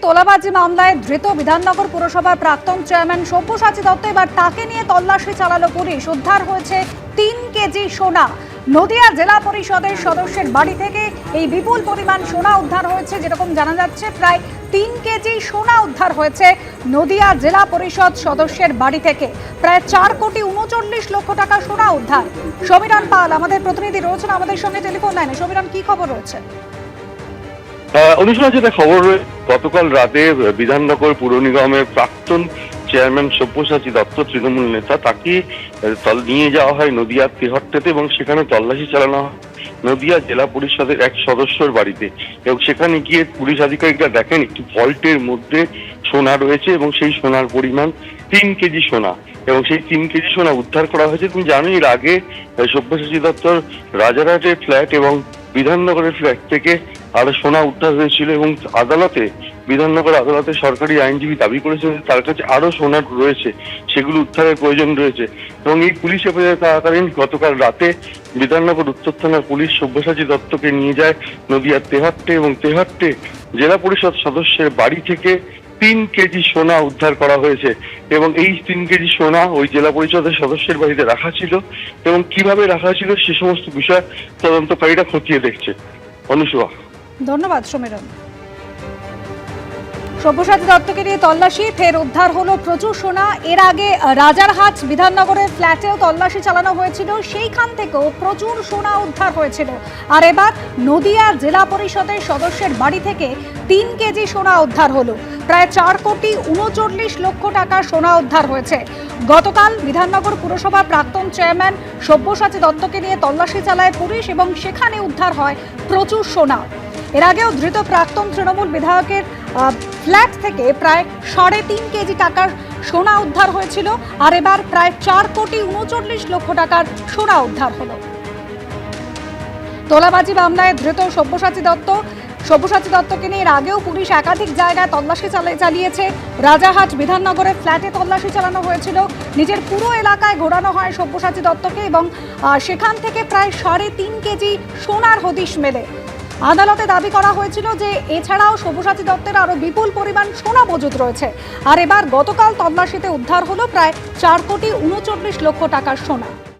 তোলাবাজি মামলায় ধৃত বিধাননগর পুরসভার প্রাক্তন চেয়ারম্যান সব্যসাচী দত্ত, এবার তাকে নিয়ে তল্লাশি চালালো পুলিশ। উদ্ধার হয়েছে 3 কেজি সোনা। নদিয়া জেলা পরিষদের সদস্যের বাড়ি থেকে এই বিপুল পরিমাণ সোনা উদ্ধার হয়েছে। যেরকম জানা যাচ্ছে, প্রায় 3 কেজি সোনা উদ্ধার হয়েছে নদিয়া জেলা পরিষদ সদস্যের বাড়ি থেকে। প্রায় 4 কোটি 39 লক্ষ টাকা সোনা উদ্ধার। সমীরণ পাল আমাদের প্রতিনিধি রয়েছেন আমাদের সঙ্গে টেলিফোন লাইনে। সমীরণ, কি খবর রয়েছে? অনুশোচনা, যেটা খবর গতকাল রাতে বিধাননগর পুর নিগমের প্রাক্তন চেয়ারম্যান সব্যসাচী দত্ত, তৃণমূল নেতা, তাকে নিয়ে যাওয়া হয় নদিয়ার তেহট্টাতে এবং সেখানে তল্লাশি চালানো হয় নদিয়া জেলা পরিষদের এক সদস্যর বাড়িতে। এবং সেখানে গিয়ে পুলিশ আধিকারিকরা দেখেন একটি ভল্টের মধ্যে সোনা রয়েছে এবং সেই সোনার পরিমাণ 3 কেজি সোনা। এবং সেই 3 কেজি সোনা উদ্ধার করা হয়েছে। তুমি জানো, এর আগে সব্যসাচী দত্তর রাজারহাটের ফ্ল্যাট এবং বিধাননগরের ফ্ল্যাট থেকে আরো সোনা উদ্ধার হয়েছিল এবং বিধাননগর আদালতে সরকারি আইনজীবী দাবি করেছেন তার কাছে আরো সোনা রয়েছে, সেগুলো উদ্ধারের প্রয়োজন রয়েছে। এবং এই পুলিশ হেফাজতে থাকাকালীন গতকাল রাতে বিধাননগর উত্তর থানার পুলিশ সব্যসাচী দত্তকে নিয়ে যায় নদিয়ার তেহট্টে এবং তেহট্টে জেলা পরিষদ সদস্যের বাড়ি থেকে 3 কেজি সোনা উদ্ধার করা হয়েছে। এবং এই 3 কেজি সোনা ওই জেলা পরিষদের সদস্যের বাড়িতে রাখা ছিল এবং কিভাবে রাখা ছিল সে সমস্ত বিষয় তদন্তকারীরা খতিয়ে দেখছে। অনুশোচনা, ধন্যবাদ সমীরণ। সব্যসাচী দত্তকে নিয়ে তল্লাশি, ফের উদ্ধার হলো প্রচুর সোনা। এর আগে রাজারহাট বিধাননগরের ফ্ল্যাটেও তল্লাশি চালানো হয়েছিল, সেইখান থেকেও প্রচুর সোনা উদ্ধার হয়েছিল। আর এবার নদিয়া জেলা পরিষদের সদস্যের বাড়ি থেকে 3 কেজি সোনা উদ্ধার হলো। প্রায় 4 কোটি 39 লক্ষ টাকা সোনা উদ্ধার হয়েছে। গতকাল বিধাননগর পুরসভার প্রাক্তন চেয়ারম্যান সব্যসাচী দত্তকে নিয়ে তল্লাশি চালায় পুলিশ এবং সেখানে উদ্ধার হয় প্রচুর সোনা। এর আগেও ধৃত প্রাক্তন তৃণমূল বিধায়কের ফ্ল্যাট থেকে প্রায় 3.5 কেজি টাকার সোনা উদ্ধার হয়েছিল। আর এবার প্রায় 4 কোটি 39 লক্ষ টাকার সোনা উদ্ধার হলো। তোলাবাজি মামলায় ধৃত সব্যসাচী দত্তকে নিয়ে এর আগেও পুলিশ একাধিক জায়গায় তল্লাশি চালিয়েছে। রাজারহাট বিধাননগরের ফ্ল্যাটে তল্লাশি চালানো হয়েছিল। নিজের পুরো এলাকায় ঘোরানো হয় সব্যসাচী দত্তকে এবং সেখান থেকে প্রায় 3.5 কেজি সোনার হদিশ মেলে। আদালতে দাবি করা হয়েছিল যে এছাড়াও সব্যসাচী দত্তের আরো বিপুল পরিমাণ সোনা মজুদ রয়েছে। আর এবার গতকাল তল্লাশিতে উদ্ধার হলো প্রায় 4 কোটি 39 লক্ষ টাকার সোনা।